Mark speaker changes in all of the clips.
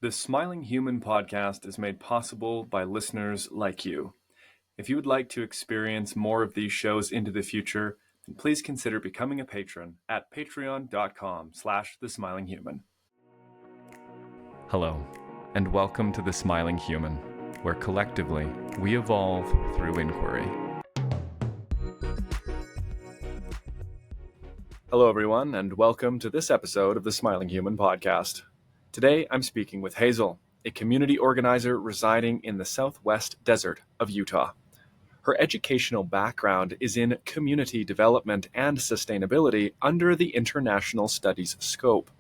Speaker 1: The Smiling Human podcast is made possible by listeners like you. If you would like to experience more of these shows into the future, then please consider becoming a patron at patreon.com/thesmilinghuman. Hello, and welcome to The Smiling Human, where collectively we evolve through inquiry. Hello, everyone, and welcome to this episode of the Smiling Human podcast. Today, I'm speaking with Hazel, a community organizer residing in the southwest desert of Utah. Her educational background is in community development and sustainability under the international studies scope.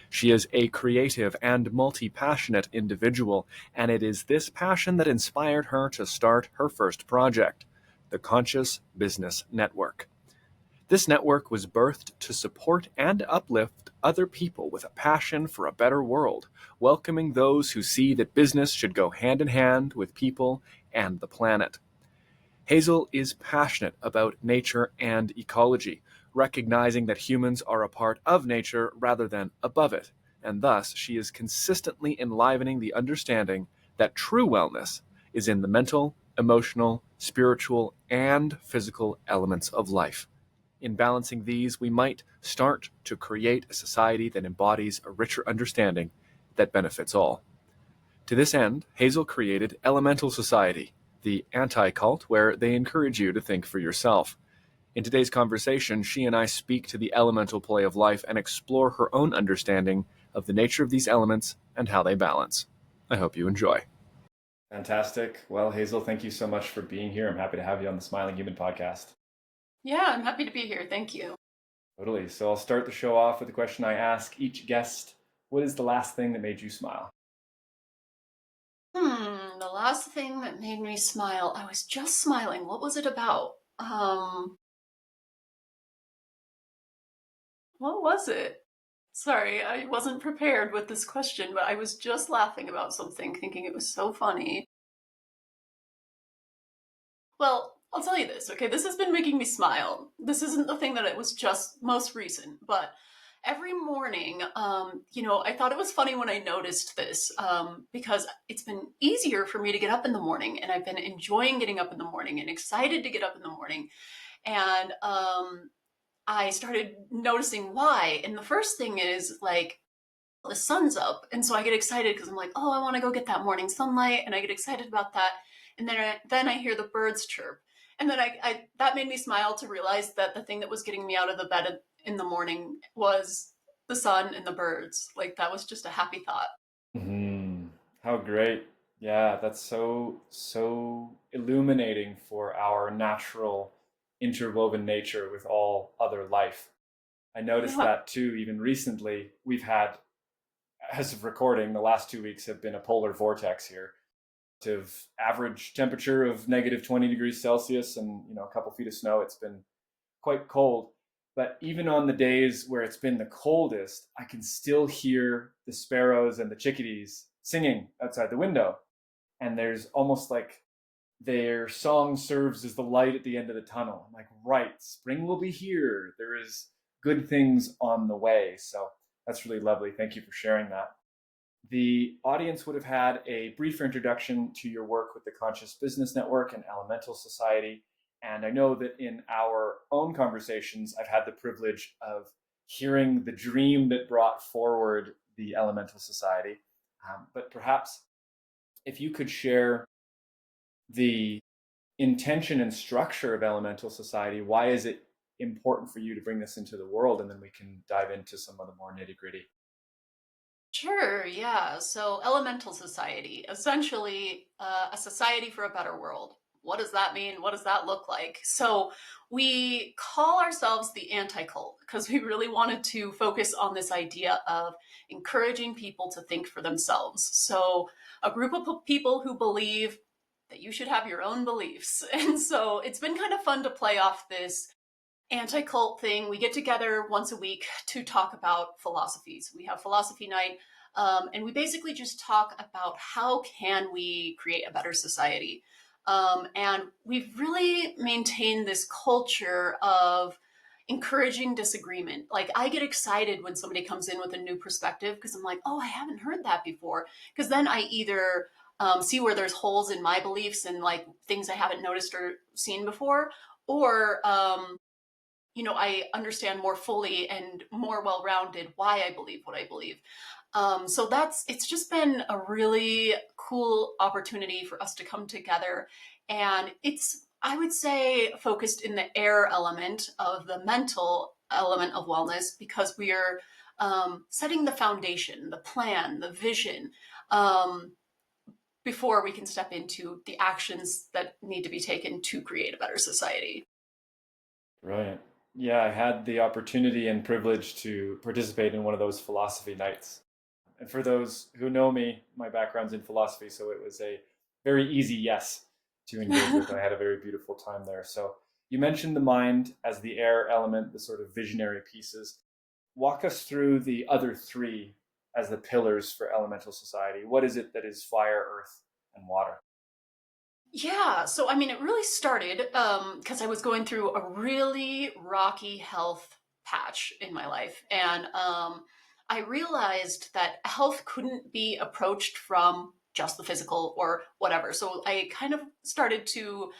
Speaker 1: She is a creative and multi-passionate individual, and it is this passion that inspired her to start her first project, the Conscious Business Network. This network was birthed to support and uplift other people with a passion for a better world, welcoming those who see that business should go hand in hand with people and the planet. Hazel is passionate about nature and ecology, recognizing that humans are a part of nature rather than above it, and thus she is consistently enlivening the understanding that true wellness is in the mental, emotional, spiritual, and physical elements of life. In balancing these, we might start to create a society that embodies a richer understanding that benefits all. To this end, Hazel created Elemental Society, the anti-cult where they encourage you to think for yourself. In today's conversation, she and I speak to the elemental play of life and explore her own understanding of the nature of these elements and how they balance. I hope you enjoy. Fantastic. Well, Hazel, thank you so much for being here. I'm happy to have you on the Smiling Human podcast.
Speaker 2: Yeah, I'm happy to be here. Thank you.
Speaker 1: Totally. So I'll start the show off with the question I ask each guest. What is the last thing that made you smile?
Speaker 2: The last thing that made me smile, I was just smiling. What was it about? What was it? Sorry, I wasn't prepared with this question, but I was just laughing about something, thinking it was so funny. Well, I'll tell you this, okay? This has been making me smile. This isn't the thing that it was just most recent, but every morning, I thought it was funny when I noticed this because it's been easier for me to get up in the morning, and I've been enjoying getting up in the morning and excited to get up in the morning. And I started noticing why. And the first thing is like, the sun's up. And so I get excited because I'm like, oh, I want to go get that morning sunlight. And I get excited about that. And then I hear the birds chirp. And then I that made me smile to realize that the thing that was getting me out of the bed in the morning was the sun and the birds. Like that was just a happy thought.
Speaker 1: Mm-hmm. How great. Yeah, that's so illuminating for our natural interwoven nature with all other life. I noticed
Speaker 2: Yeah.
Speaker 1: that too, even recently. We've had, as of recording, the last 2 weeks have been a polar vortex here. To average temperature of negative 20 degrees Celsius and a couple feet of snow. It's been quite cold. But even on the days where it's been the coldest, I can still hear the sparrows and the chickadees singing outside the window. And there's almost like their song serves as the light at the end of the tunnel. I'm like, right, spring will be here. There is good things on the way. So that's really lovely. Thank you for sharing that. The audience would have had a briefer introduction to your work with the Conscious Business Network and Elemental Society. And I know that in our own conversations, I've had the privilege of hearing the dream that brought forward the Elemental Society. But perhaps if you could share the intention and structure of Elemental Society, why is it important for you to bring this into the world? And then we can dive into some of the more nitty gritty.
Speaker 2: Sure, yeah. So, Elemental Society, essentially a society for a better world. What does that mean? What does that look like? So, we call ourselves the anti-cult because we really wanted to focus on this idea of encouraging people to think for themselves. So, a group of people who believe that you should have your own beliefs. And so, it's been kind of fun to play off this anti-cult thing. We get together once a week to talk about philosophies. We have philosophy night, and we basically just talk about how can we create a better society. And we've really maintained this culture of encouraging disagreement. Like I get excited when somebody comes in with a new perspective because I'm like, oh, I haven't heard that before. Because then I either see where there's holes in my beliefs and like things I haven't noticed or seen before, or I understand more fully and more well-rounded why I believe what I believe. So it's just been a really cool opportunity for us to come together. And it's, I would say, focused in the air element of the mental element of wellness because we are setting the foundation, the plan, the vision, um, before we can step into the actions that need to be taken to create a better society.
Speaker 1: Brilliant. Yeah, I had the opportunity and privilege to participate in one of those philosophy nights. And for those who know me, my background's in philosophy, so it was a very easy yes to engage with. And I had a very beautiful time there. So you mentioned the mind as the air element, the sort of visionary pieces. Walk us through the other three as the pillars for elemental society. What is it that is fire, earth, and water?
Speaker 2: Yeah, so I mean, it really started because I was going through a really rocky health patch in my life, and I realized that health couldn't be approached from just the physical or whatever. So I kind of started to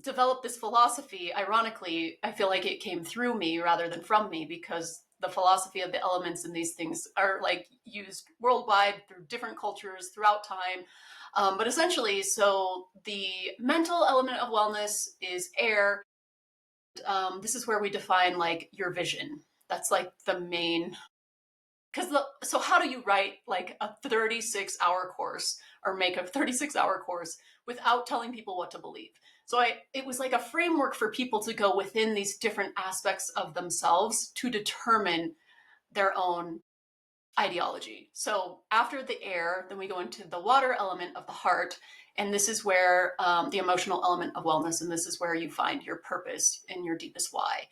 Speaker 2: develop this philosophy. Ironically, I feel like it came through me rather than from me because the philosophy of the elements in these things are like used worldwide through different cultures throughout time, but essentially, so the mental element of wellness is air. This is where we define like your vision. That's like the main. Because so how do you write like a 36-hour course or make a 36-hour course without telling people what to believe? So it was like a framework for people to go within these different aspects of themselves to determine their own ideology. So after the air, then we go into the water element of the heart. And this is where the emotional element of wellness, and this is where you find your purpose and your deepest why.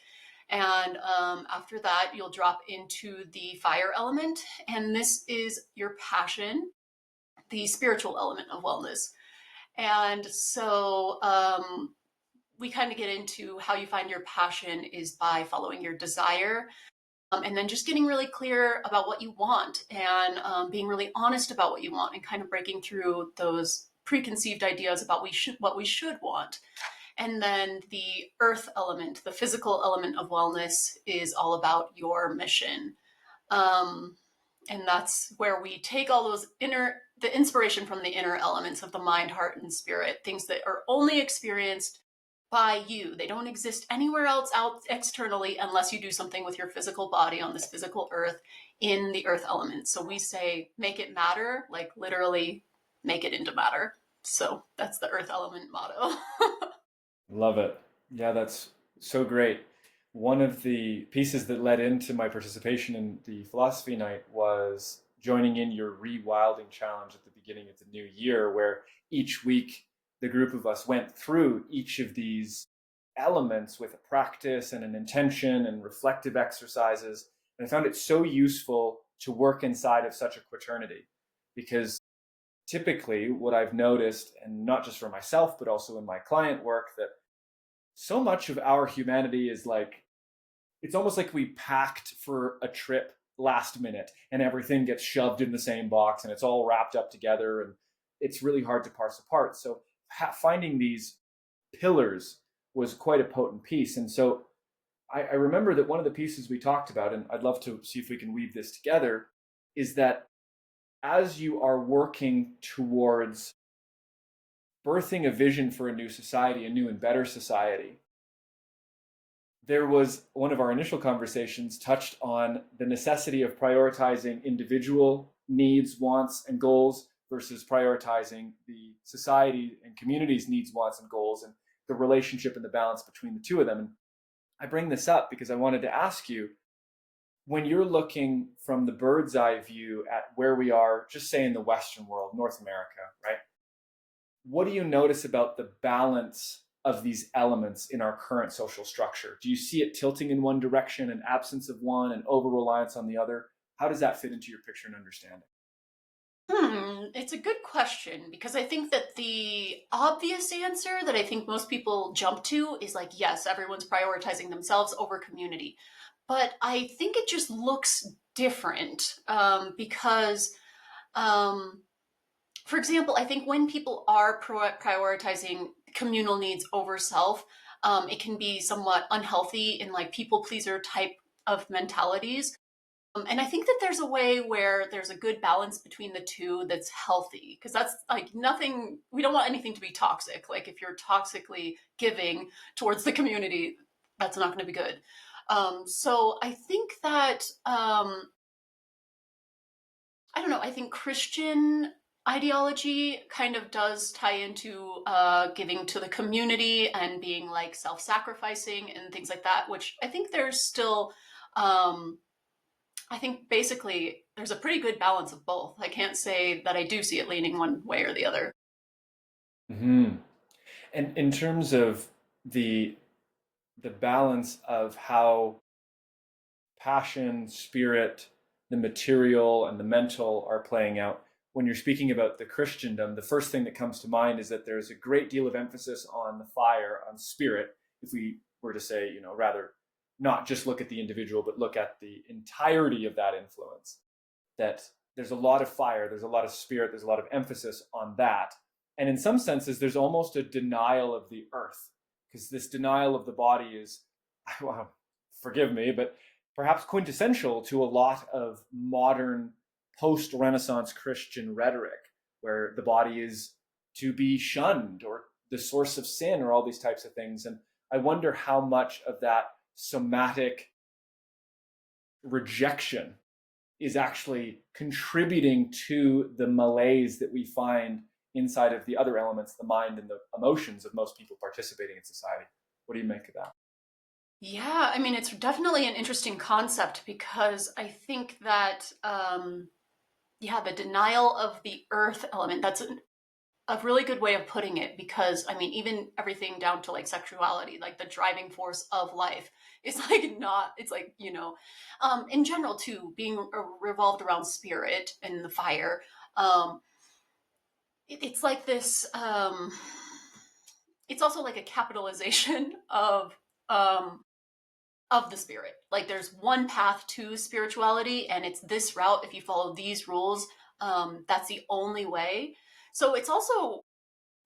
Speaker 2: And after that, you'll drop into the fire element. And this is your passion, the spiritual element of wellness. And so we kind of get into how you find your passion is by following your desire, and then just getting really clear about what you want and being really honest about what you want and kind of breaking through those preconceived ideas about what we should want. And then the earth element, the physical element of wellness, is all about your mission. Um, and that's where we take all those the inspiration from the inner elements of the mind, heart, and spirit, things that are only experienced by you. They don't exist anywhere else out externally unless you do something with your physical body on this physical earth in the earth element. So we say, make it matter, like literally make it into matter. So that's the earth element motto.
Speaker 1: Love it. Yeah, that's so great. One of the pieces that led into my participation in the philosophy night was joining in your rewilding challenge at the beginning of the new year, where each week the group of us went through each of these elements with a practice and an intention and reflective exercises. And I found it so useful to work inside of such a quaternity because typically what I've noticed, and not just for myself, but also in my client work, that so much of our humanity is like, it's almost like we packed for a trip last minute and everything gets shoved in the same box and it's all wrapped up together and it's really hard to parse apart. So finding these pillars was quite a potent piece. And so I remember that one of the pieces we talked about, and I'd love to see if we can weave this together, is that as you are working towards birthing a vision for a new society, a new and better society, there was one of our initial conversations touched on the necessity of prioritizing individual needs, wants, and goals versus prioritizing the society and community's needs, wants, and goals, and the relationship and the balance between the two of them. And I bring this up because I wanted to ask you, when you're looking from the bird's eye view at where we are, just say in the Western world, North America, right? What do you notice about the balance of these elements in our current social structure? Do you see it tilting in one direction, an absence of one, and over reliance on the other? How does that fit into your picture and understanding?
Speaker 2: It's a good question because I think that the obvious answer that I think most people jump to is like, yes, everyone's prioritizing themselves over community. But I think it just looks different because, um, for example, I think when people are prioritizing communal needs over self, it can be somewhat unhealthy in like people pleaser type of mentalities. And I think that there's a way where there's a good balance between the two that's healthy. Because that's like nothing, we don't want anything to be toxic. Like if you're toxically giving towards the community, that's not going to be good. So I think that, I don't know, I think Christian ideology kind of does tie into giving to the community and being like self sacrificing and things like that, which I think there's still. I think basically there's a pretty good balance of both. I can't say that I do see it leaning one way or the other.
Speaker 1: Hmm. And in terms of the the balance of how passion, spirit, the material, and the mental are playing out. When you're speaking about the Christendom, the first thing that comes to mind is that there's a great deal of emphasis on the fire, on spirit. If we were to say, rather not just look at the individual, but look at the entirety of that influence, that there's a lot of fire, there's a lot of spirit, there's a lot of emphasis on that. And in some senses, there's almost a denial of the earth, because this denial of the body is, well, forgive me, but perhaps quintessential to a lot of modern post Renaissance Christian rhetoric, where the body is to be shunned or the source of sin or all these types of things. And I wonder how much of that somatic rejection is actually contributing to the malaise that we find inside of the other elements, the mind and the emotions of most people participating in society. What do you make of that?
Speaker 2: Yeah, I mean, it's definitely an interesting concept because I think that, yeah, the denial of the earth element, that's a really good way of putting it because, I mean, even everything down to like sexuality, like the driving force of life is like not, it's like, in general too, being revolved around spirit and the fire. Um, it's like this, it's also like a capitalization um, of the spirit. Like there's one path to spirituality, and it's this route. If you follow these rules, that's the only way. So it's also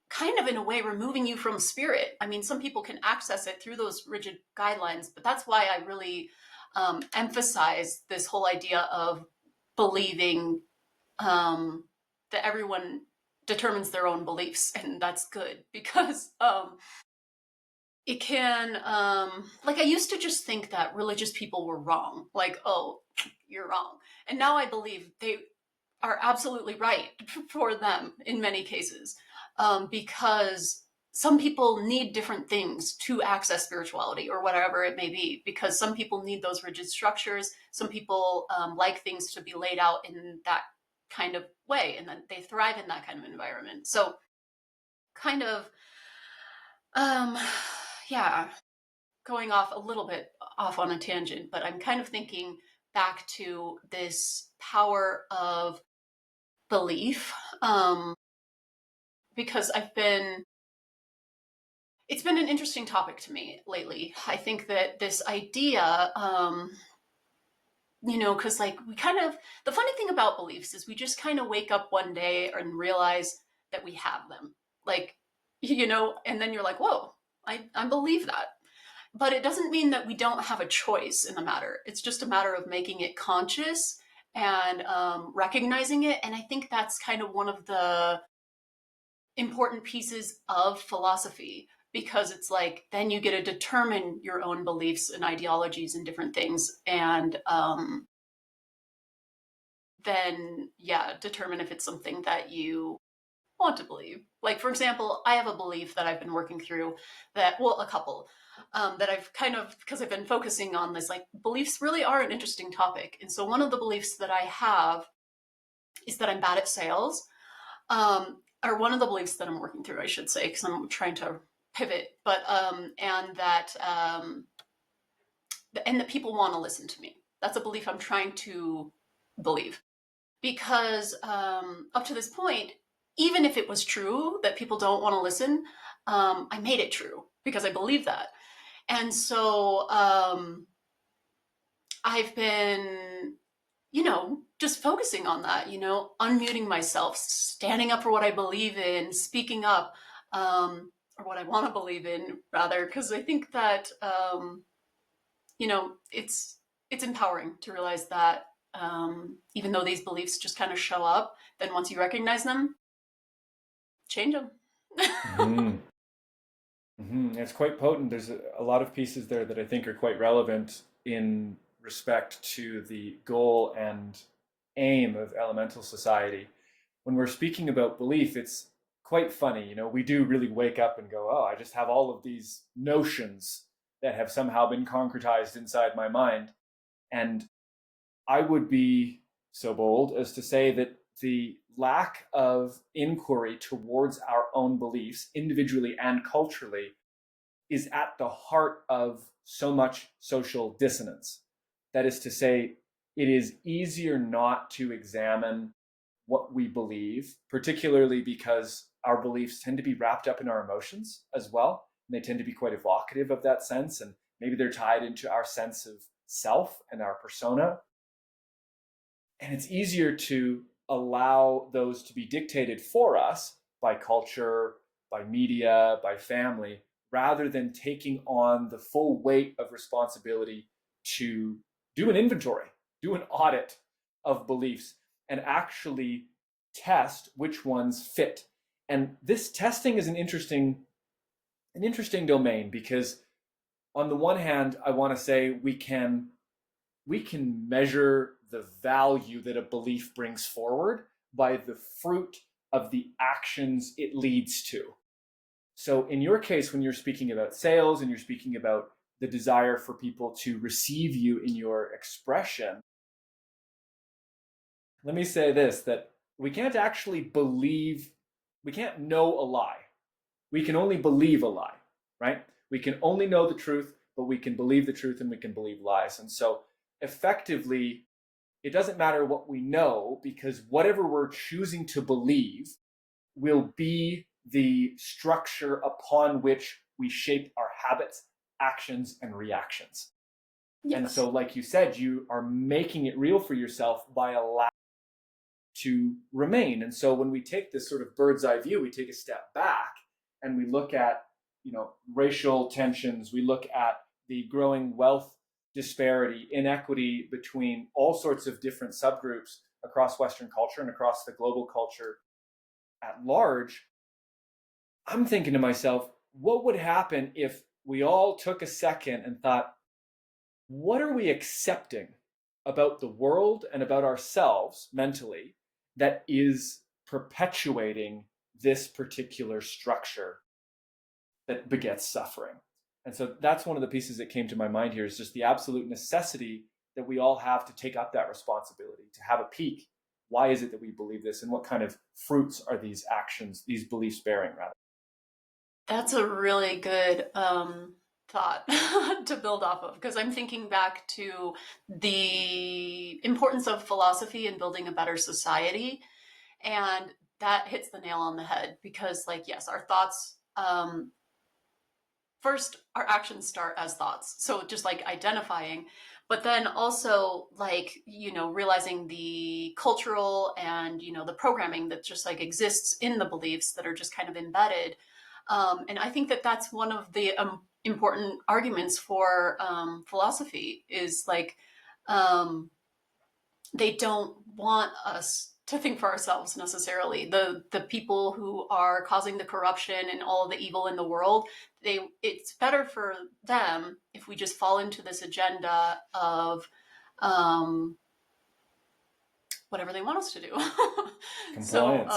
Speaker 2: kind of in a way removing you from spirit. I mean, some people can access it through those rigid guidelines, but that's why I really emphasize this whole idea of believing that everyone determines their own beliefs, and that's good because it can like I used to just think that religious people were wrong, like, oh, you're wrong, and now I believe they are absolutely right for them in many cases, because some people need different things to access spirituality or whatever it may be, because some people need those rigid structures, some people like things to be laid out in that kind of way, and then they thrive in that kind of environment. So kind of um yeah, going off a little bit off on a tangent, but I'm kind of thinking back to this power of belief, because it's been an interesting topic to me lately. I think that this idea, because like we kind of, the funny thing about beliefs is we just kind of wake up one day and realize that we have them. Like, and then you're like, whoa, I believe that. But it doesn't mean that we don't have a choice in the matter. It's just a matter of making it conscious and recognizing it. And I think that's kind of one of the important pieces of philosophy, because it's like then you get to determine your own beliefs and ideologies and different things, and then yeah, determine if it's something that you want to believe. Like, for example, I have a belief that I've been working through, that, well, a couple, that I've kind of, because I've been focusing on this, like, beliefs really are an interesting topic. And so one of the beliefs that I have is that I'm bad at sales, or one of the beliefs that I'm working through, I should say, because I'm trying to pivot, but, and that people want to listen to me. That's a belief I'm trying to believe. because up to this point, even if it was true that people don't want to listen, I made it true because I believe that. And so I've been, just focusing on that, unmuting myself, standing up for what I believe in, speaking up, or what I want to believe in, rather, because I think that, it's empowering to realize that even though these beliefs just kind of show up, then once you recognize them, change them.
Speaker 1: Hmm. It's quite potent. There's a lot of pieces there that I think are quite relevant in respect to the goal and aim of elemental society. When we're speaking about belief, it's quite funny. We do really wake up and go, oh, I just have all of these notions that have somehow been concretized inside my mind. And I would be so bold as to say that the lack of inquiry towards our own beliefs, individually and culturally, is at the heart of so much social dissonance. That is to say, it is easier not to examine what we believe, particularly because our beliefs tend to be wrapped up in our emotions as well. And they tend to be quite evocative of that sense. And maybe they're tied into our sense of self and our persona. And it's easier to allow those to be dictated for us by culture, by media, by family, rather than taking on the full weight of responsibility to do an inventory, do an audit of beliefs, and actually test which ones fit. And this testing is an interesting domain because on the one hand, I want to say we can measure the value that a belief brings forward by the fruit of the actions it leads to. So, in your case, when you're speaking about sales and you're speaking about the desire for people to receive you in your expression, let me say this, that we can't actually believe, we can't know a lie. We can only believe a lie, right? We can only know the truth, but we can believe the truth and we can believe lies. And so, effectively, it doesn't matter what we know because whatever we're choosing to believe will be the structure upon which we shape our habits, actions, and reactions. And
Speaker 2: Yes.
Speaker 1: so, like you said, you are making it real for yourself by allowing to remain. And so, when we take this sort of bird's eye view, we take a step back and we look at, racial tensions. We look at the growing wealth disparity, inequity between all sorts of different subgroups across Western culture and across the global culture at large. I'm thinking to myself, what would happen if we all took a second and thought, what are we accepting about the world and about ourselves mentally that is perpetuating this particular structure that begets suffering? And so that's one of the pieces that came to my mind here is just the absolute necessity that we all have to take up that responsibility, to have a peek. Why is it that we believe this, and what kind of fruits are these actions, these beliefs bearing, rather?
Speaker 2: That's a really good thought to build off of because I'm thinking back to the importance of philosophy in building a better society. And that hits the nail on the head because, like, yes, our thoughts, first, our actions start as thoughts. So just like identifying, but then also like, realizing the cultural and, the programming that just like exists in the beliefs that are just kind of embedded. And I think that that's one of the important arguments for philosophy is like, um, they don't want us to think for ourselves necessarily. The people who are causing the corruption and all of the evil in the world, it's better for them if we just fall into this agenda of um, whatever they want us to do. So
Speaker 1: Compliance.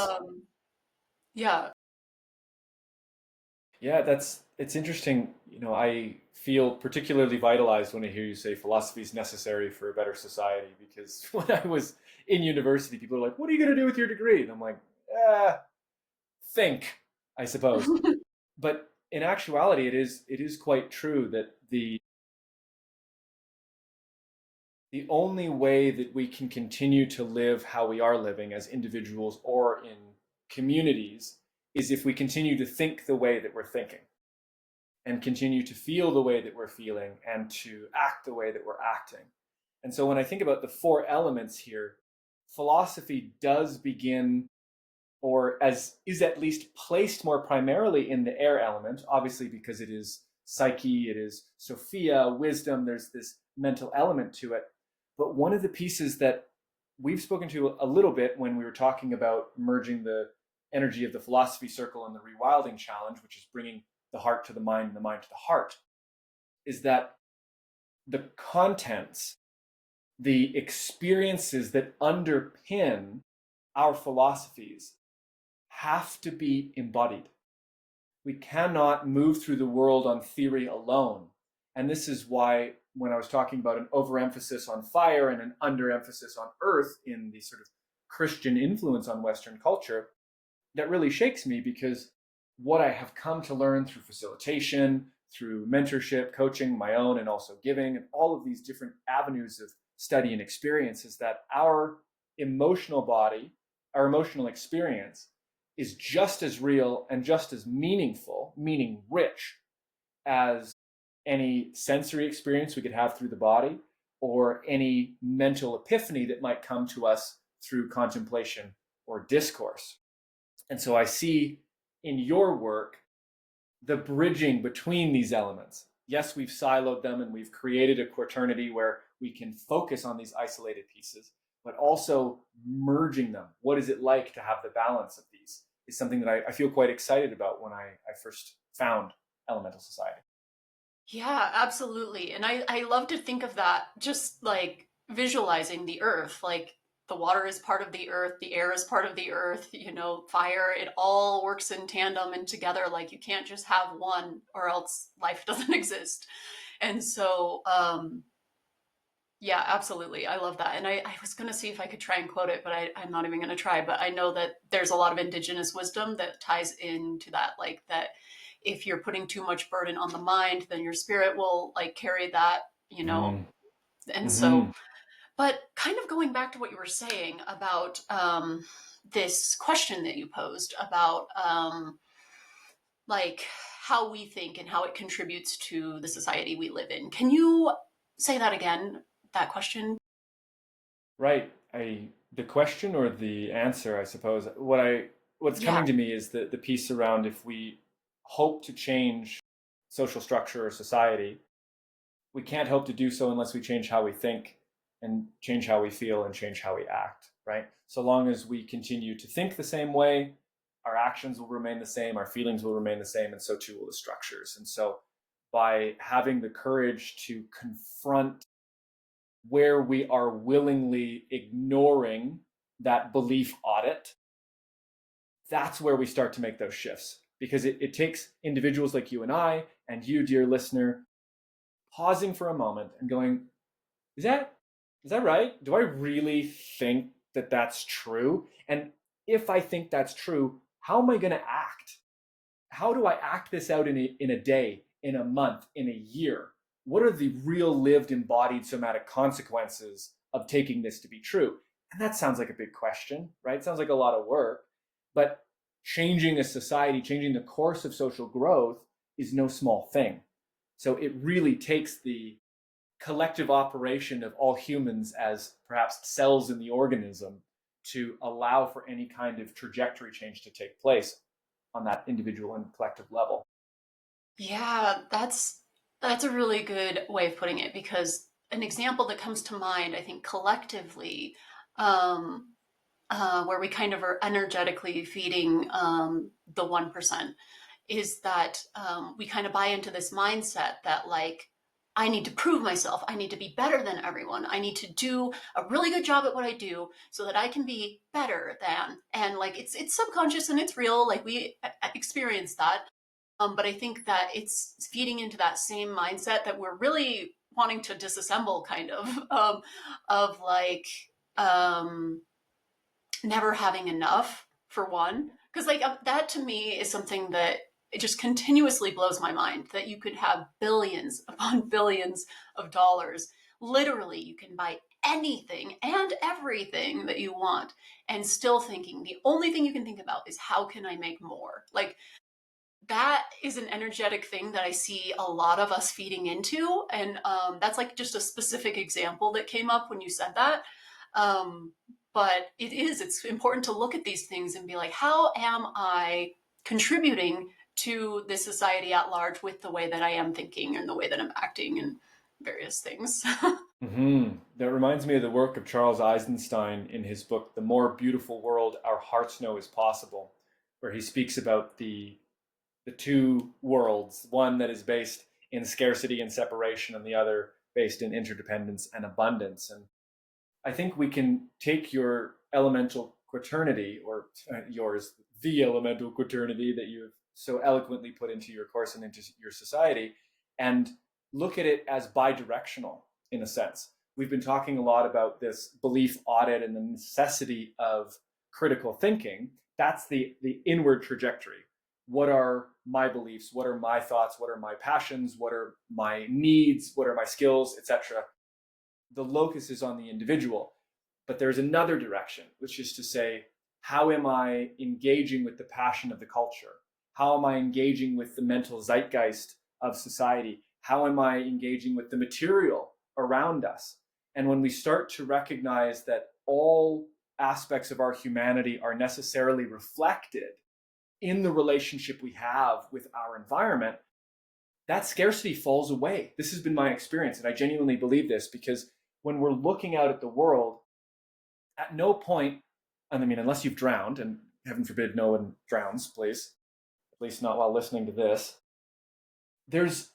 Speaker 2: yeah.
Speaker 1: Yeah, it's interesting. I feel particularly vitalized when I hear you say philosophy is necessary for a better society because when I was in university, people are like, "What are you going to do with your degree?" And I'm like, think, I suppose. But in actuality, it is quite true that the only way that we can continue to live how we are living as individuals or in communities is if we continue to think the way that we're thinking and continue to feel the way that we're feeling and to act the way that we're acting. And so when I think about the four elements here, philosophy does begin, or as is at least placed more primarily in the air element, obviously because it is psyche, it is Sophia, wisdom, there's this mental element to it. But one of the pieces that we've spoken to a little bit when we were talking about merging the energy of the philosophy circle and the rewilding challenge, which is bringing the heart to the mind and the mind to the heart, is that the contents, the experiences that underpin our philosophies have to be embodied. We cannot move through the world on theory alone. And this is why when I was talking about an overemphasis on fire and an underemphasis on earth in the sort of Christian influence on Western culture, that really shakes me, because what I have come to learn through facilitation, through mentorship, coaching, my own, and also giving, and all of these different avenues of study and experience, is that our emotional body, our emotional experience, is just as real and just as meaningful, meaning rich, as any sensory experience we could have through the body or any mental epiphany that might come to us through contemplation or discourse. And so I see in your work the bridging between these elements. Yes, we've siloed them and we've created a quaternity where we can focus on these isolated pieces, but also merging them. What is it like to have the balance of these is something that I feel quite excited about when I first found Elemental Society.
Speaker 2: Yeah, absolutely. And I love to think of that just like visualizing the earth, like the water is part of the earth, the air is part of the earth, fire, it all works in tandem and together. Like you can't just have one or else life doesn't exist. And so, yeah, absolutely. I love that. And I was going to see if I could try and quote it, but I'm not even going to try. But I know that there's a lot of indigenous wisdom that ties into that, like that if you're putting too much burden on the mind, then your spirit will like carry that, you know.
Speaker 1: Mm.
Speaker 2: And so,
Speaker 1: Mm-hmm.
Speaker 2: but kind of going back to what you were saying about this question that you posed about like how we think and how it contributes to the society we live in. Can you say that again, that question?
Speaker 1: Right. The question or the answer, I suppose. What's
Speaker 2: Yeah.
Speaker 1: coming to me is the piece around, if we hope to change social structure or society, we can't hope to do so unless we change how we think and change how we feel and change how we act, right? So long as we continue to think the same way, our actions will remain the same, our feelings will remain the same, and so too will the structures. And so by having the courage to confront where we are willingly ignoring that belief audit, that's where we start to make those shifts. Because it takes individuals like you and I, and you, dear listener, pausing for a moment and going, is that right? Do I really think that that's true? And if I think that's true, how am I going to act? How do I act this out in a day, in a month, in a year? What are the real lived embodied somatic consequences of taking this to be true? And that sounds like a big question, right? It sounds like a lot of work, but changing a society, changing the course of social growth is no small thing. So it really takes the collective operation of all humans as perhaps cells in the organism to allow for any kind of trajectory change to take place on that individual and collective level.
Speaker 2: Yeah, that's a really good way of putting it because an example that comes to mind, I think collectively, um, where we kind of are energetically feeding the 1%, is that we kind of buy into this mindset that like I need to prove myself. I need to be better than everyone. I need to do a really good job at what I do so that I can be better than. And like it's subconscious and it's real. Like we experience that. But I think that it's feeding into that same mindset that we're really wanting to disassemble, kind of like um, never having enough for one. Because like that to me is something that it just continuously blows my mind that you could have billions upon billions of dollars literally you can buy anything and everything that you want and still thinking the only thing you can think about is how can I make more? Like that is an energetic thing that I see a lot of us feeding into. And that's like just a specific example that came up when you said that. Um, but it's important to look at these things and be like, how am I contributing to this society at large with the way that I am thinking and the way that I'm acting and various things?
Speaker 1: That reminds me of the work of Charles Eisenstein in his book, The More Beautiful World Our Hearts Know Is Possible, where he speaks about the two worlds, one that is based in scarcity and separation, and the other based in interdependence and abundance. And I think we can take your elemental quaternity, or yours, the elemental quaternity that you've so eloquently put into your course and into your society, and look at it as bidirectional in a sense. We've been talking a lot about this belief audit and the necessity of critical thinking. That's the inward trajectory. What are my beliefs? What are my thoughts? What are my passions? What are my needs? What are my skills, etc.? The locus is on the individual. But there's another direction, which is to say, how am I engaging with the passion of the culture? How am I engaging with the mental zeitgeist of society? How am I engaging with the material around us? And when we start to recognize that all aspects of our humanity are necessarily reflected in the relationship we have with our environment, that scarcity falls away. This has been my experience, and I genuinely believe this, because when we're looking out at the world, at no point, I mean, unless you've drowned, and heaven forbid no one drowns, please, at least not while listening to this, there's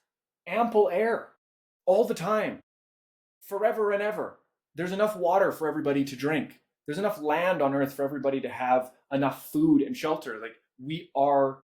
Speaker 1: ample air all the time, forever and ever. There's enough water for everybody to drink. There's enough land on earth for everybody to have enough food and shelter. Like, we are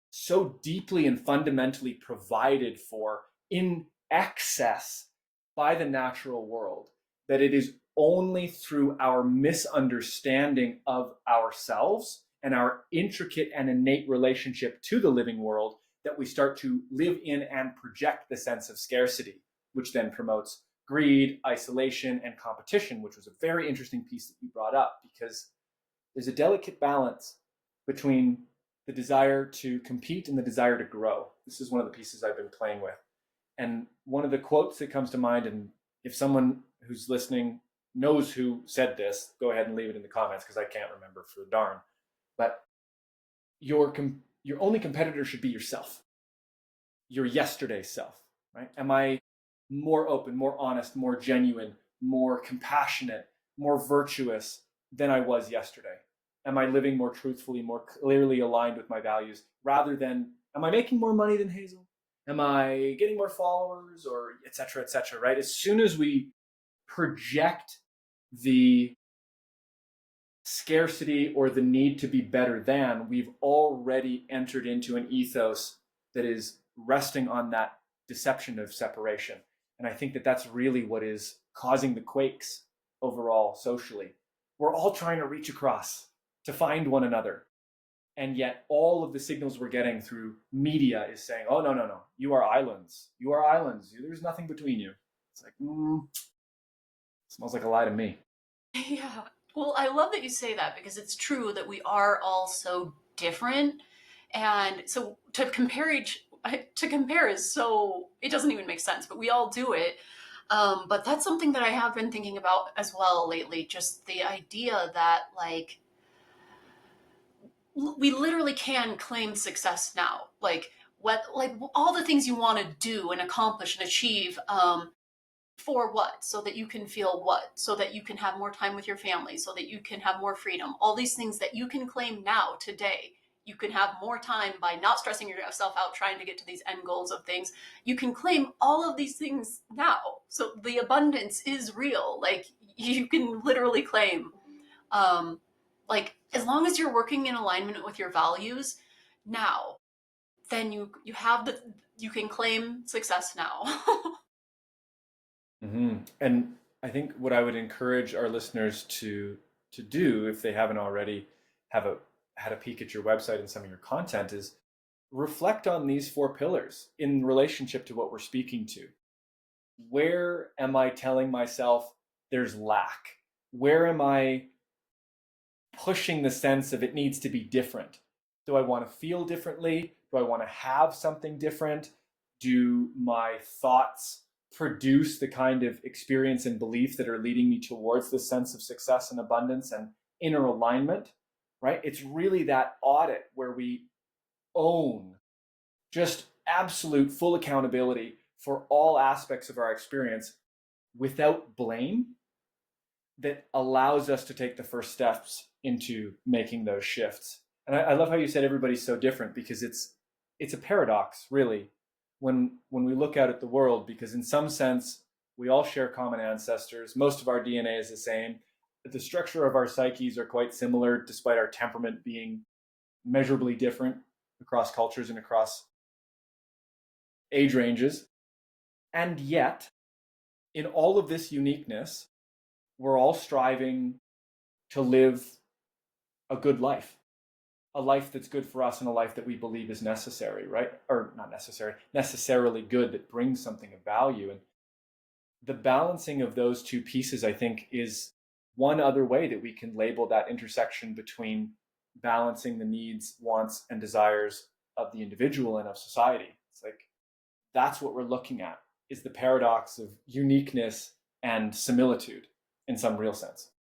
Speaker 1: so deeply and fundamentally provided for in excess by the natural world that it is only through our misunderstanding of ourselves and our intricate and innate relationship to the living world that we start to live in and project the sense of scarcity, which then promotes greed, isolation, and competition, which was a very interesting piece that you brought up, because there's a delicate balance between the desire to compete and the desire to grow. This is one of the pieces I've been playing with. And one of the quotes that comes to mind, and if someone who's listening knows who said this, go ahead and leave it in the comments, because I can't remember for darn. But your only competitor should be yourself, your yesterday self, right? Am I more open, more honest, more genuine, more compassionate, more virtuous than I was yesterday? Am I living more truthfully, more clearly aligned with my values, rather than, am I making more money than Hazel? Am I getting more followers, or et cetera, right? As soon as we project the scarcity or the need to be better than, we've already entered into an ethos that is resting on that deception of separation. And I think that that's really what is causing the quakes overall socially. We're all trying to reach across to find one another. And yet all of the signals we're getting through media is saying, oh, no, no, no, you are islands. You are islands. There's nothing between you. It's like, smells like a lie to me.
Speaker 2: Yeah. Well, I love that you say that because it's true that we are all so different. And so to compare is so it doesn't even make sense, but we all do it. But that's something that I have been thinking about as well lately. Just the idea that we literally can claim success now. Like all the things you want to do and accomplish and achieve. For what? So that you can feel what? So that you can have more time with your family, so that you can have more freedom. All these things that you can claim now, today. You can have more time by not stressing yourself out trying to get to these end goals of things. You can claim all of these things now. So the abundance is real. Like you can literally claim, um, like as long as you're working in alignment with your values now, then you can claim success now.
Speaker 1: And I think what I would encourage our listeners to do, if they haven't already have a had a peek at your website and some of your content, is reflect on these four pillars in relationship to what we're speaking to. Where am I telling myself there's lack? Where am I pushing the sense of it needs to be different? Do I want to feel differently? Do I want to have something different? Do my thoughts produce the kind of experience and belief that are leading me towards this sense of success and abundance and inner alignment? Right? It's really that audit where we own just absolute full accountability for all aspects of our experience without blame that allows us to take the first steps into making those shifts. And I love how you said everybody's so different, because it's a paradox, really, when we look out at the world, because in some sense we all share common ancestors. Most of our DNA is the same. The structure of our psyches are quite similar, despite our temperament being measurably different across cultures and across age ranges. And yet, in all of this uniqueness, we're all striving to live a good life, a life that's good for us and a life that we believe is necessary, right? Or not necessary, necessarily good, that brings something of value. And the balancing of those two pieces, I think, is one other way that we can label that intersection between balancing the needs, wants, and desires of the individual and of society. It's like, that's what we're looking at, is the paradox of uniqueness and similitude in some real sense.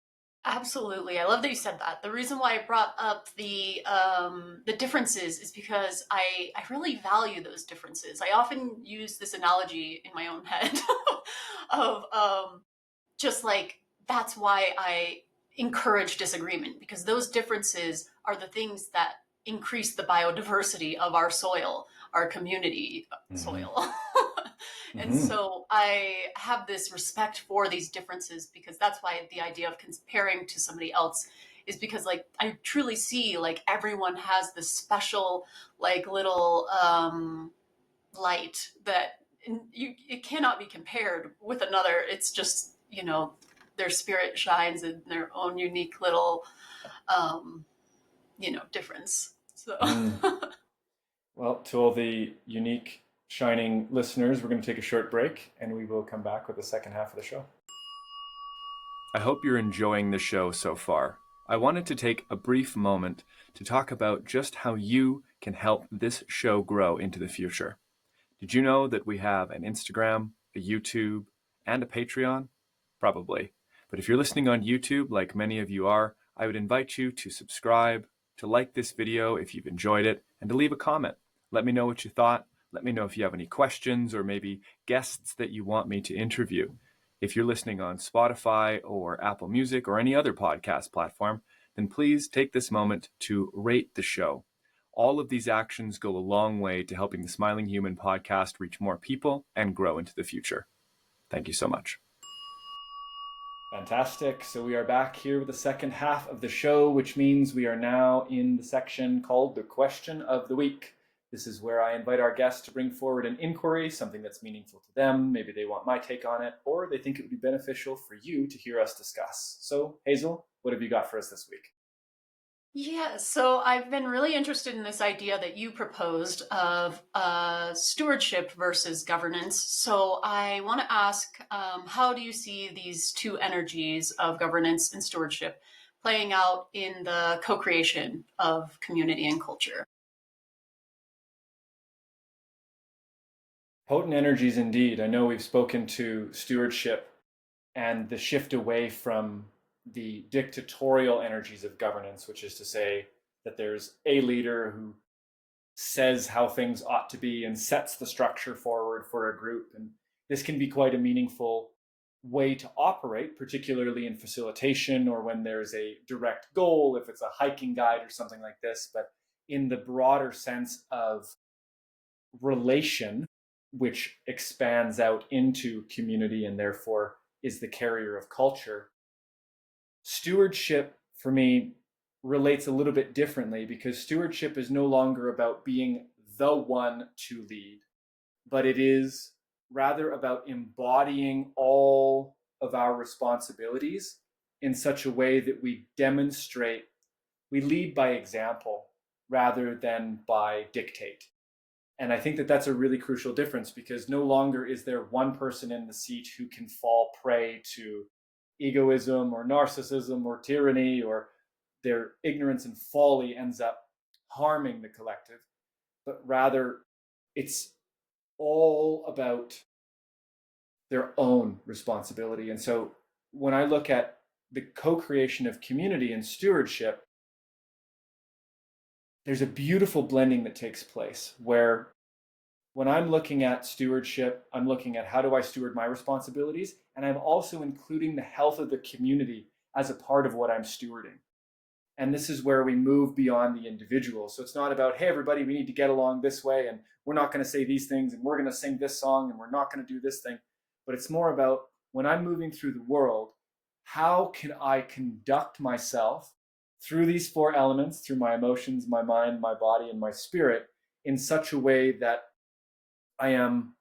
Speaker 2: Absolutely. I love that you said that. The reason why I brought up the differences is because I really value those differences. I often use this analogy in my own head of just like that's why I encourage disagreement, because those differences are the things that increase the biodiversity of our soil, our community
Speaker 1: Mm-hmm.
Speaker 2: soil. And
Speaker 1: Mm-hmm.
Speaker 2: so I have this respect for these differences, because that's why the idea of comparing to somebody else is because like I truly see like everyone has this special like little light that it cannot be compared with another. It's just, their spirit shines in their own unique little um, difference. So
Speaker 1: Mm. Well, to all the unique, shining listeners, we're going to take a short break and we will come back with the second half of the show. I hope you're enjoying the show so far. I wanted to take a brief moment to talk about just how you can help this show grow into the future. Did you know that we have an Instagram, a YouTube, and a Patreon? Probably. But if you're listening on YouTube, like many of you are, I would invite you to subscribe, to like this video if you've enjoyed it, and to leave a comment. Let me know what you thought. Let me know if you have any questions or maybe guests that you want me to interview. If you're listening on Spotify or Apple Music or any other podcast platform, then please take this moment to rate the show. All of these actions go a long way to helping the Smiling Human podcast reach more people and grow into the future. Thank you so much. Fantastic. So we are back here with the second half of the show, which means we are now in the section called the Question of the Week. This is where I invite our guests to bring forward an inquiry, something that's meaningful to them. Maybe they want my take on it, or they think it would be beneficial for you to hear us discuss. So, Hazel, what have you got for us this week?
Speaker 2: yeah, so I've been really interested in this idea that you proposed of stewardship versus governance. So I want to ask, how do you see these two energies of governance and stewardship playing out in the co-creation of community and culture?
Speaker 1: Potent energies indeed. I know we've spoken to stewardship and the shift away from the dictatorial energies of governance, which is to say that there's a leader who says how things ought to be and sets the structure forward for a group. And this can be quite a meaningful way to operate, particularly in facilitation or when there's a direct goal, if it's a hiking guide or something like this. But in the broader sense of relation, which expands out into community and therefore is the carrier of culture, stewardship for me relates a little bit differently, because stewardship is no longer about being the one to lead, but it is rather about embodying all of our responsibilities in such a way that we demonstrate, we lead by example rather than by dictate. And I think that that's a really crucial difference, because no longer is there one person in the seat who can fall prey to egoism or narcissism or tyranny, or their ignorance and folly ends up harming the collective, but rather it's all about their own responsibility. And so when I look at the co-creation of community and stewardship, there's a beautiful blending that takes place where when I'm looking at stewardship, I'm looking at how do I steward my responsibilities, and I'm also including the health of the community as a part of what I'm stewarding. And this is where we move beyond the individual. So it's not about, hey, everybody, we need to get along this way, and we're not going to say these things, and we're going to sing this song, and we're not going to do this thing. But it's more about when I'm moving through the world, how can I conduct myself through these four elements, through my emotions, my mind, my body, and my spirit, in such a way that I am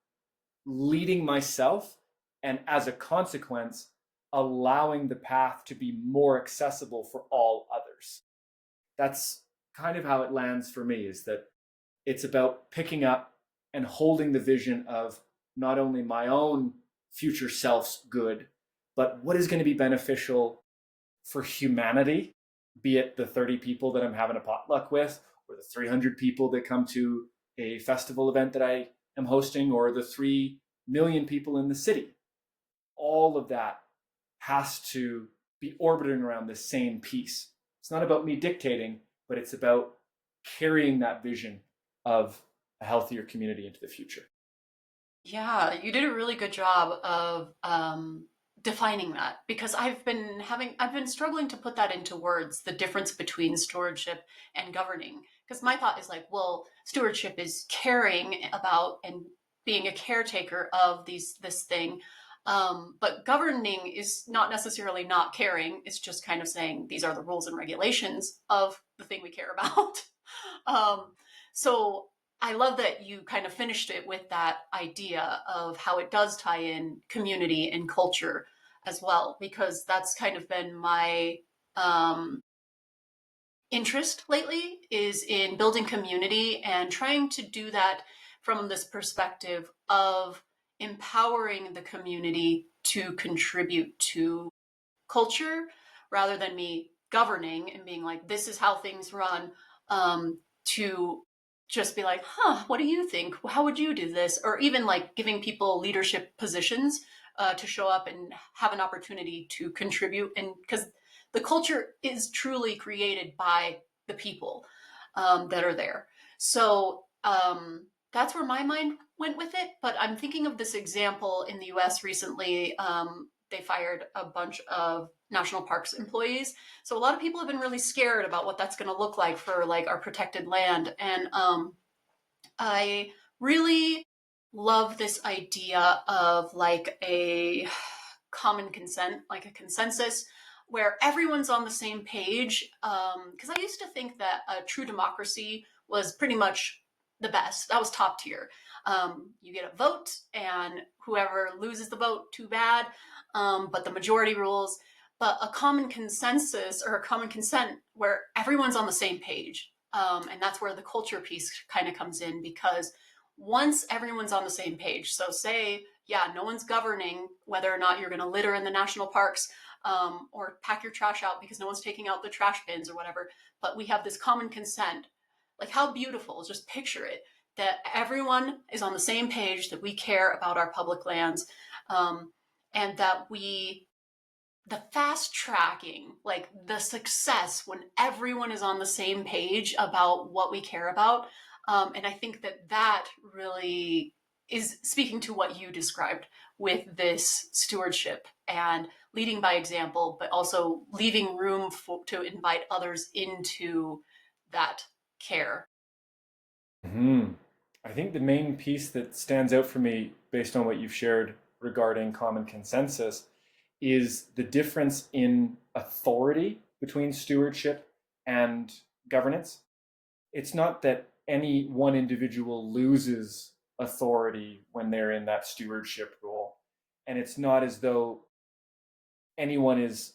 Speaker 1: leading myself, and as a consequence, allowing the path to be more accessible for all others. That's kind of how it lands for me, is that it's about picking up and holding the vision of not only my own future self's good, but what is going to be beneficial for humanity, be it the 30 people that I'm having a potluck with, or the 300 people that come to a festival event that I am hosting, or the 3 million people in the city. All of that has to be orbiting around the same piece. It's not about me dictating, but it's about carrying that vision of a healthier community into the future.
Speaker 2: Yeah, you did a really good job of defining that, because I've been struggling to put that into words, the difference between stewardship and governing. Because my thought is like, well, stewardship is caring about and being a caretaker of this thing. But governing is not necessarily not caring. It's just kind of saying these are the rules and regulations of the thing we care about. um, so I love that you kind of finished it with that idea of how it does tie in community and culture as well, because that's kind of been my um, interest lately, is in building community and trying to do that from this perspective of empowering the community to contribute to culture, rather than me governing and being like, this is how things run, to just be like, huh, what do you think? How would you do this? Or even like giving people leadership positions to show up and have an opportunity to contribute. And because the culture is truly created by the people that are there. So that's where my mind went with it. But I'm thinking of this example in the US recently. They fired a bunch of national parks employees. So a lot of people have been really scared about what that's going to look like for like our protected land. And I really love this idea of like a common consent, like a consensus where everyone's on the same page. Because I used to think that a true democracy was pretty much the best. That was top tier. You get a vote, and whoever loses the vote, too bad. But the majority rules. But a common consensus or a common consent where everyone's on the same page. And that's where the culture piece kind of comes in, because once everyone's on the same page, so say, yeah, no one's governing whether or not you're going to litter in the national parks, or pack your trash out because no one's taking out the trash bins or whatever, but we have this common consent. Like, how beautiful, just picture it, that everyone is on the same page, that we care about our public lands, and that the fast tracking, like the success when everyone is on the same page about what we care about. And I think that that really is speaking to what you described with this stewardship and leading by example, but also leaving room to invite others into that care.
Speaker 1: Mm-hmm. I think the main piece that stands out for me, based on what you've shared regarding common consensus, is the difference in authority between stewardship and governance. It's not that any one individual loses authority when they're in that stewardship role. And it's not as though anyone is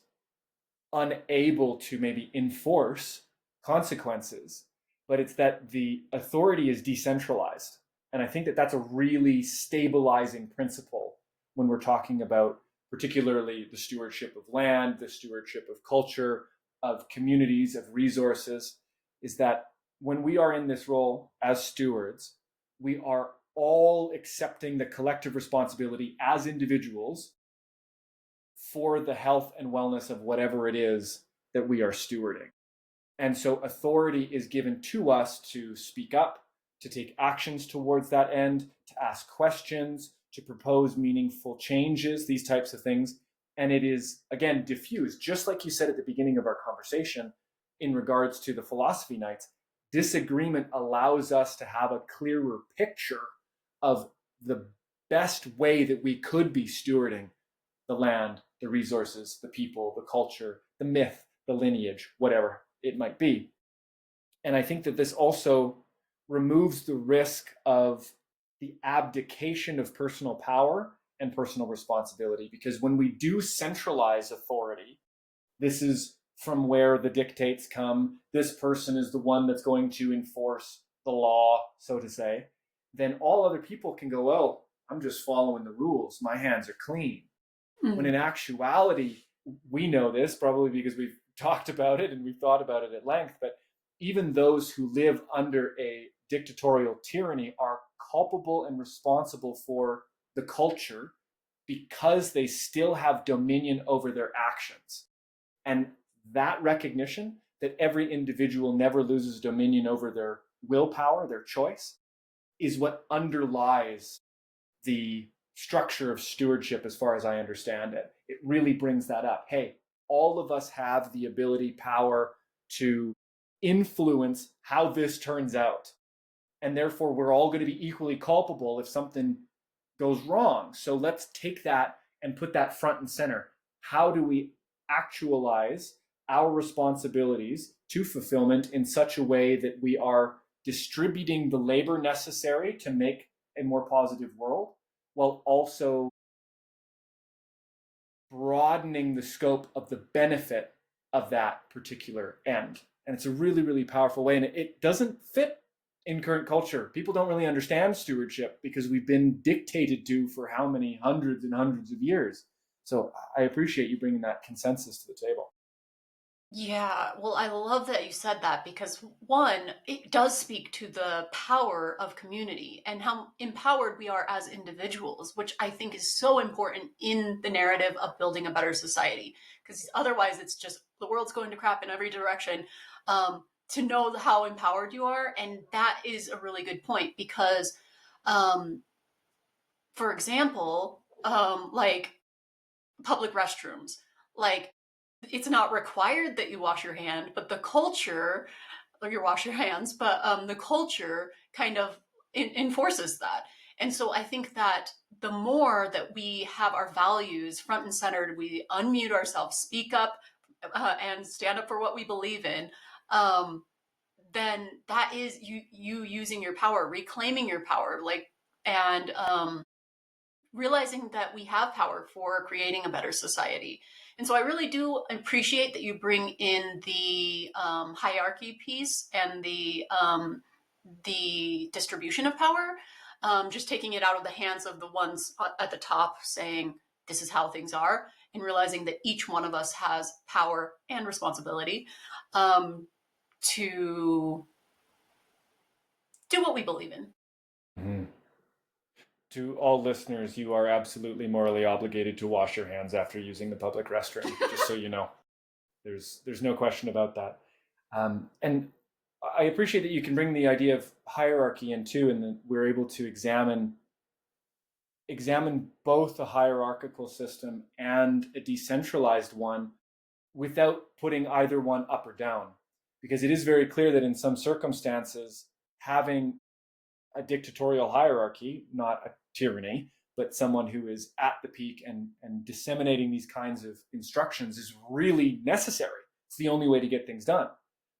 Speaker 1: unable to maybe enforce consequences, but it's that the authority is decentralized. And I think that that's a really stabilizing principle when we're talking about particularly the stewardship of land, the stewardship of culture, of communities, of resources, is that when we are in this role as stewards, we are all accepting the collective responsibility as individuals for the health and wellness of whatever it is that we are stewarding. And so authority is given to us to speak up, to take actions towards that end, to ask questions, to propose meaningful changes, these types of things. And it is, again, diffused, just like you said at the beginning of our conversation in regards to the philosophy nights. Disagreement allows us to have a clearer picture of the best way that we could be stewarding the land, the resources, the people, the culture, the myth, the lineage, whatever it might be. And I think that this also removes the risk of the abdication of personal power and personal responsibility. Because when we do centralize authority, this is from where the dictates come. This person is the one that's going to enforce the law, so to say. Then all other people can go, oh, I'm just following the rules. My hands are clean. When in actuality, we know this probably because we've talked about it and we've thought about it at length, but even those who live under a dictatorial tyranny are culpable and responsible for the culture because they still have dominion over their actions. And that recognition that every individual never loses dominion over their willpower, their choice, is what underlies the structure of stewardship as far as I understand it. It really brings that up. Hey, all of us have the ability, power to influence how this turns out. And therefore, we're all going to be equally culpable if something goes wrong. So let's take that and put that front and center. How do we actualize our responsibilities to fulfillment in such a way that we are distributing the labor necessary to make a more positive world, while also broadening the scope of the benefit of that particular end? And it's a really, really powerful way. And it doesn't fit in current culture. People don't really understand stewardship because we've been dictated to for how many hundreds and hundreds of years. So I appreciate you bringing that consensus to the table.
Speaker 2: Yeah, well, I love that you said that because one, it does speak to the power of community and how empowered we are as individuals, which I think is so important in the narrative of building a better society. Because otherwise, it's just the world's going to crap in every direction. To know how empowered you are, and that is a really good point because, um, for example, like public restrooms, like it's not required that you wash your hand, but the culture, or you wash your hands, but the culture kind of enforces that. And so I think that the more that we have our values front and centered, we unmute ourselves, speak up, and stand up for what we believe in, then that is you using your power, reclaiming your power, like, and realizing that we have power for creating a better society. And so I really do appreciate that you bring in the hierarchy piece and the distribution of power, just taking it out of the hands of the ones at the top saying, this is how things are, and realizing that each one of us has power and responsibility to do what we believe in.
Speaker 1: Mm-hmm. To all listeners, you are absolutely morally obligated to wash your hands after using the public restroom, just so you know. There's no question about that. And I appreciate that you can bring the idea of hierarchy in too, and that we're able to examine both a hierarchical system and a decentralized one without putting either one up or down. Because it is very clear that in some circumstances, having a dictatorial hierarchy, not a tyranny, but someone who is at the peak and disseminating these kinds of instructions is really necessary. It's the only way to get things done.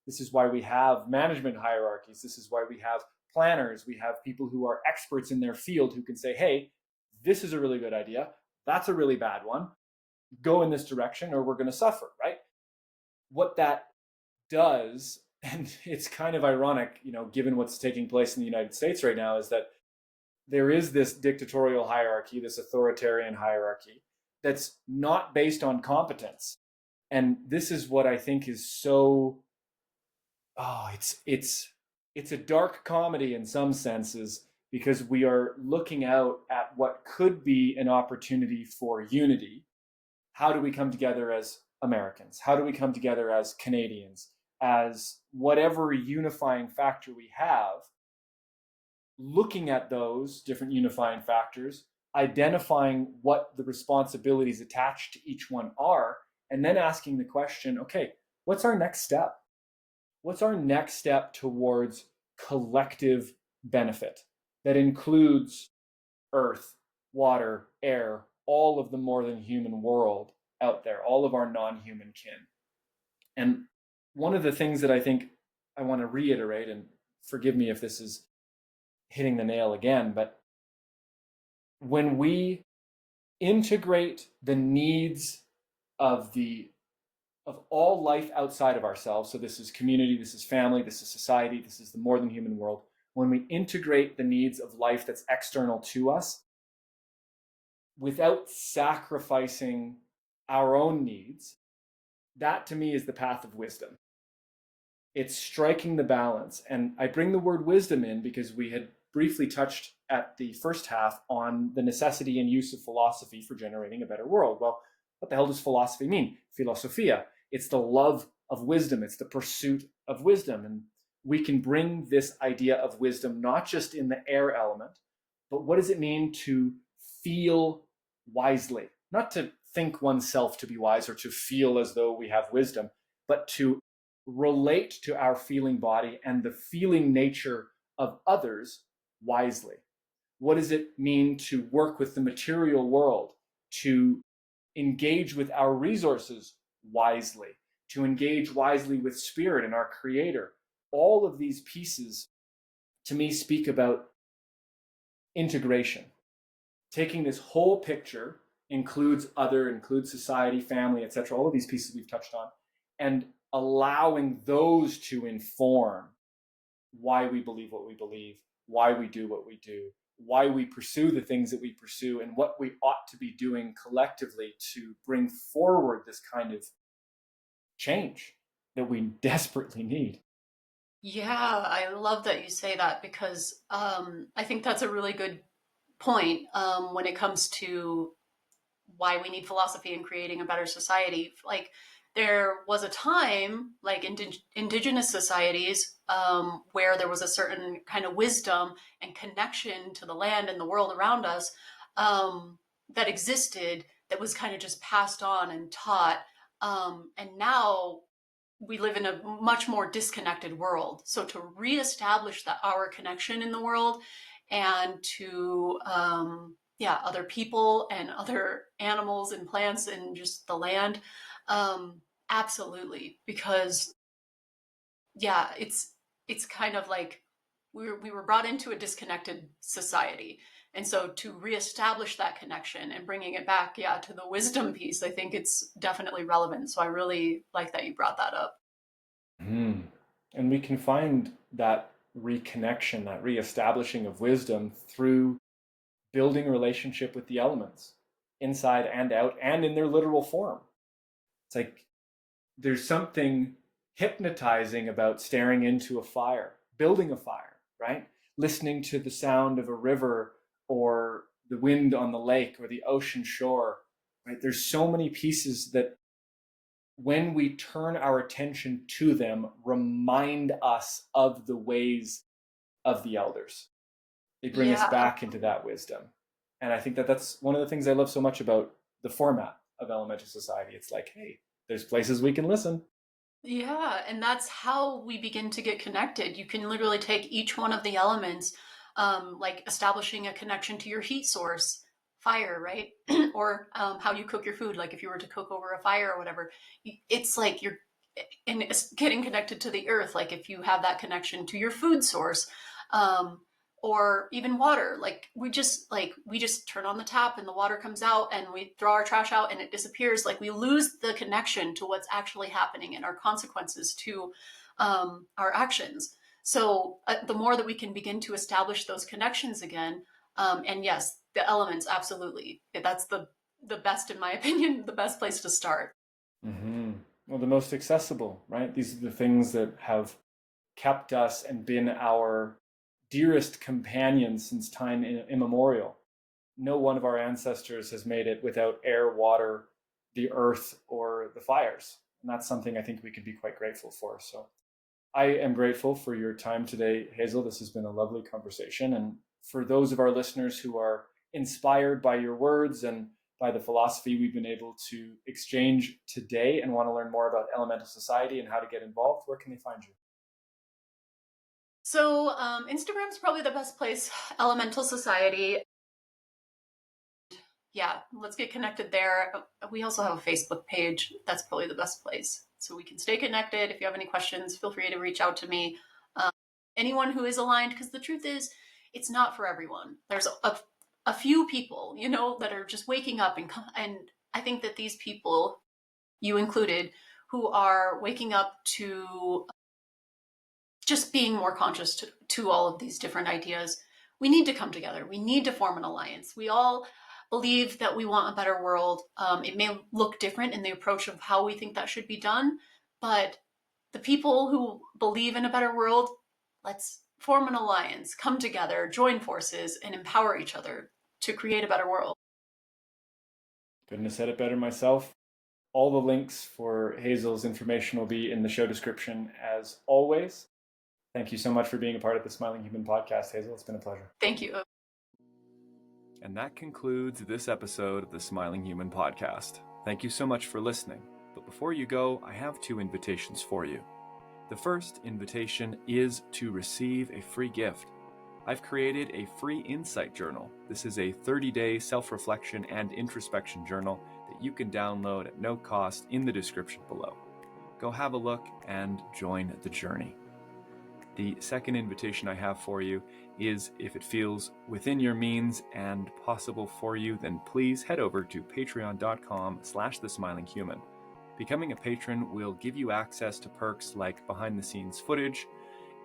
Speaker 1: This is why we have management hierarchies. This is why we have planners. We have people who are experts in their field who can say, hey, this is a really good idea. That's a really bad one. Go in this direction or we're going to suffer, right? What that does, and it's kind of ironic, given what's taking place in the United States right now, is that there is this dictatorial hierarchy, this authoritarian hierarchy that's not based on competence. And this is what I think is so, oh, it's a dark comedy in some senses, because we are looking out at what could be an opportunity for unity. How do we come together as Americans? How do we come together as Canadians? As whatever unifying factor we have, looking at those different unifying factors, identifying what the responsibilities attached to each one are, and then asking the question, okay, what's our next step? What's our next step towards collective benefit that includes earth, water, air, all of the more than human world out there, all of our non-human kin? And one of the things that I think I want to reiterate, and forgive me if this is hitting the nail again, but when we integrate the needs of all life outside of ourselves, so this is community, this is family, this is society, this is the more than human world, when we integrate the needs of life that's external to us without sacrificing our own needs, that to me is the path of wisdom. It's striking the balance. And I bring the word wisdom in because we had briefly touched at the first half on the necessity and use of philosophy for generating a better world. Well, what the hell does philosophy mean? Philosophia. It's the love of wisdom. It's the pursuit of wisdom. And we can bring this idea of wisdom not just in the air element, but what does it mean to feel wisely? Not to think oneself to be wise or to feel as though we have wisdom, but to relate to our feeling body and the feeling nature of others wisely. What does it mean to work with the material world, to engage with our resources wisely, to engage wisely with spirit and our creator? All of these pieces to me speak about integration. Taking this whole picture includes society, family, etc., all of these pieces we've touched on, and allowing those to inform why we believe what we believe, why we do what we do, why we pursue the things that we pursue, and what we ought to be doing collectively to bring forward this kind of change that we desperately need.
Speaker 2: Yeah, I love that you say that because I think that's a really good point when it comes to why we need philosophy in creating a better society. Like, there was a time, like indigenous societies, where there was a certain kind of wisdom and connection to the land and the world around us that existed, that was kind of just passed on and taught. And now we live in a much more disconnected world. So to reestablish that our connection in the world and to other people and other animals and plants and just the land, absolutely, because it's kind of like we were brought into a disconnected society. And so to reestablish that connection and bringing it back, to the wisdom piece, I think it's definitely relevant. So I really like that you brought that up.
Speaker 1: Mm. And we can find that reconnection, that reestablishing of wisdom through building a relationship with the elements, inside and out, and in their literal form. It's like there's something hypnotizing about staring into a fire, building a fire, right? Listening to the sound of a river or the wind on the lake or the ocean shore, right? There's so many pieces that when we turn our attention to them, remind us of the ways of the elders. They bring us
Speaker 2: Yeah,
Speaker 1: back into that wisdom. And I think that that's one of the things I love so much about the format of Elemental Society. It's like, hey, there's places we can listen.
Speaker 2: yeah, and that's how we begin to get connected. You can literally take each one of the elements, like establishing a connection to your heat source, fire, right? Or how you cook your food. Like if you were to cook over a fire or whatever, it's like you're and it's getting connected to the earth. Like if you have that connection to your food source, um, or even water. Like we just turn on the tap and the water comes out and we throw our trash out and it disappears. Like we lose the connection to what's actually happening and our consequences to our actions. So the more that we can begin to establish those connections again, And yes, the elements, absolutely. That's the best, in my opinion, the best place to start.
Speaker 1: Mm-hmm. Well, the most accessible, right? These are the things that have kept us and been our dearest companions since time immemorial. No one of our ancestors has made it without air, water, the earth, or the fires. And that's something I think we can be quite grateful for. So I am grateful for your time today, Hazel. This has been a lovely conversation. And for those of our listeners who are inspired by your words and by the philosophy we've been able to exchange today and want to learn more about elemental society and how to get involved, where can they find you?
Speaker 2: So Instagram's probably the best place. Elemental Society. Yeah, let's get connected there. We also have a Facebook page. That's probably the best place. So we can stay connected. If you have any questions, feel free to reach out to me. Um, Anyone who is aligned, because the truth is, it's not for everyone. There's a few people, that are just waking up, and I think that these people, you included, who are waking up to just being more conscious to all of these different ideas. We need to come together. We need to form an alliance. We all believe that we want a better world. It may look different in the approach of how we think that should be done, but the people who believe in a better world, let's form an alliance, come together, join forces, and empower each other to create a better world.
Speaker 1: Couldn't have said it better myself. All the links for Hazel's information will be in the show description as always. Thank you so much for being a part of the Smiling Human podcast, Hazel. It's been a pleasure.
Speaker 2: Thank you.
Speaker 1: And that concludes this episode of the Smiling Human podcast. Thank you so much for listening. But before you go, I have 2 invitations for you. The first invitation is to receive a free gift. I've created a free insight journal. This is a 30-day self-reflection and introspection journal that you can download at no cost in the description below. Go have a look and join the journey. The second invitation I have for you is, if it feels within your means and possible for you, then please head over to patreon.com/thesmilinghuman. Becoming a patron will give you access to perks like behind-the-scenes footage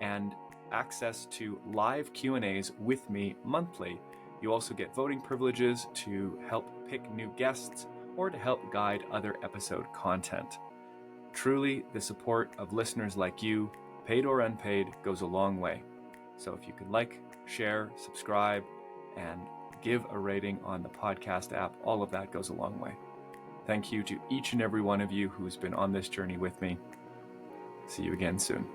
Speaker 1: and access to live Q&As with me monthly. You also get voting privileges to help pick new guests or to help guide other episode content. Truly, the support of listeners like you, paid or unpaid, goes a long way. So if you could like, share, subscribe, and give a rating on the podcast app, all of that goes a long way. Thank you to each and every one of you who's been on this journey with me. See you again soon.